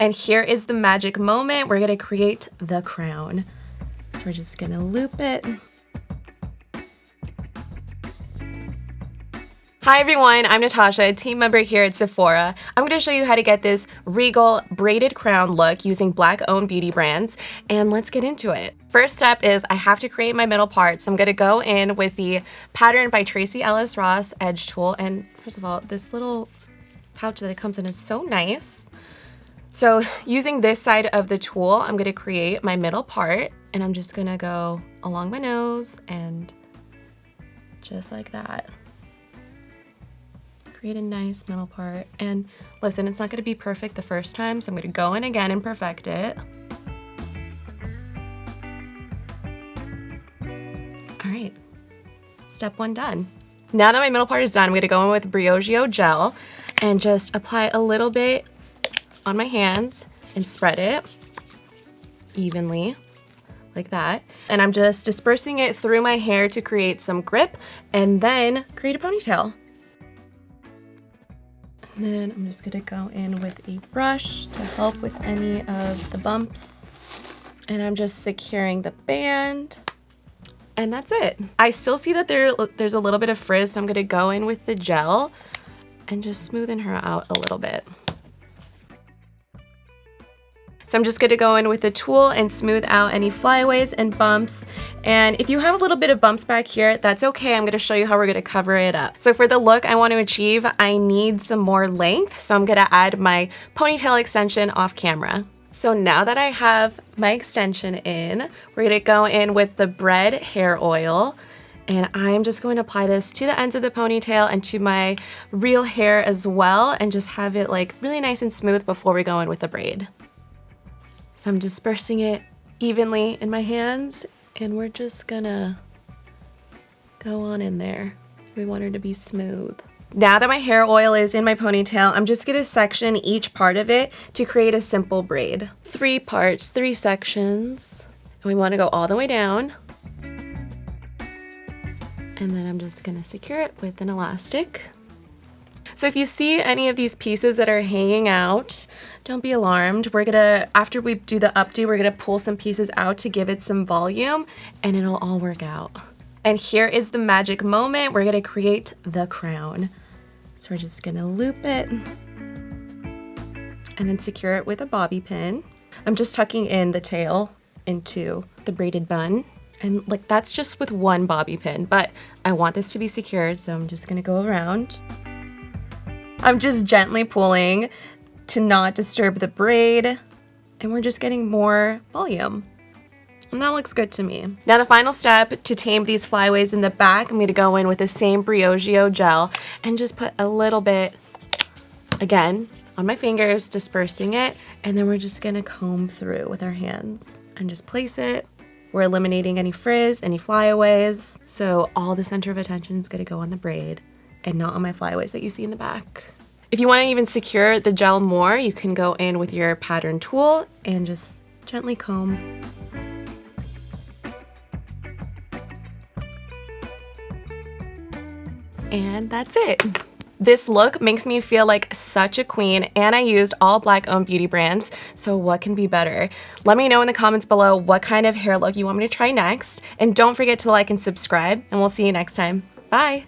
And here is the magic moment. We're gonna create the crown. So we're just gonna loop it. Hi everyone, I'm Natasha, a team member here at Sephora. I'm going to show you how to get this regal braided crown look using Black-owned beauty brands, and let's get into it. First step is I have to create my middle part, so I'm going to go in with the Pattern by Tracy Ellis Ross edge tool, and first of all, this little pouch that it comes in is so nice. So using this side of the tool, I'm going to create my middle part, and I'm just going to go along my nose and just like that. Create a nice middle part. And listen, it's not gonna be perfect the first time, so I'm gonna go in again and perfect it. All right, step one done. Now that my middle part is done, I'm gonna go in with Briogeo gel and just apply a little bit on my hands and spread it evenly like that. And I'm just dispersing it through my hair to create some grip and then create a ponytail. And then I'm just gonna go in with a brush to help with any of the bumps. And I'm just securing the band. And that's it. I still see that there's a little bit of frizz, so I'm gonna go in with the gel and just smoothen her out a little bit. So I'm just gonna go in with the tool and smooth out any flyaways and bumps. And if you have a little bit of bumps back here, that's okay. I'm gonna show you how we're gonna cover it up. So for the look I want to achieve, I need some more length. So I'm gonna add my ponytail extension off camera. So now that I have my extension in, we're gonna go in with the Bread hair oil. And I'm just going to apply this to the ends of the ponytail and to my real hair as well, and just have it like really nice and smooth before we go in with the braid. So I'm dispersing it evenly in my hands, and we're just gonna go on in there. We want her to be smooth. Now that my hair oil is in my ponytail, I'm just gonna section each part of it to create a simple braid. 3 parts, 3 sections. And we wanna go all the way down. And then I'm just gonna secure it with an elastic. So if you see any of these pieces that are hanging out, don't be alarmed. We're gonna, after we do the updo, we're gonna pull some pieces out to give it some volume, and it'll all work out. And here is the magic moment. We're gonna create the crown. So we're just gonna loop it and then secure it with a bobby pin. I'm just tucking in the tail into the braided bun. And like that's just with one bobby pin, but I want this to be secured, so I'm just gonna go around. I'm just gently pulling to not disturb the braid, and we're just getting more volume. And that looks good to me. Now the final step to tame these flyaways in the back, I'm gonna go in with the same Briogeo gel and just put a little bit, again, on my fingers, dispersing it, and then we're just gonna comb through with our hands and just place it. We're eliminating any frizz, any flyaways, so all the center of attention is gonna go on the braid and not on my flyaways that you see in the back. If you want to even secure the gel more, you can go in with your pattern tool and just gently comb. And that's it. This look makes me feel like such a queen, and I used all Black-owned beauty brands, so what can be better? Let me know in the comments below what kind of hair look you want me to try next, and don't forget to like and subscribe, and we'll see you next time. Bye!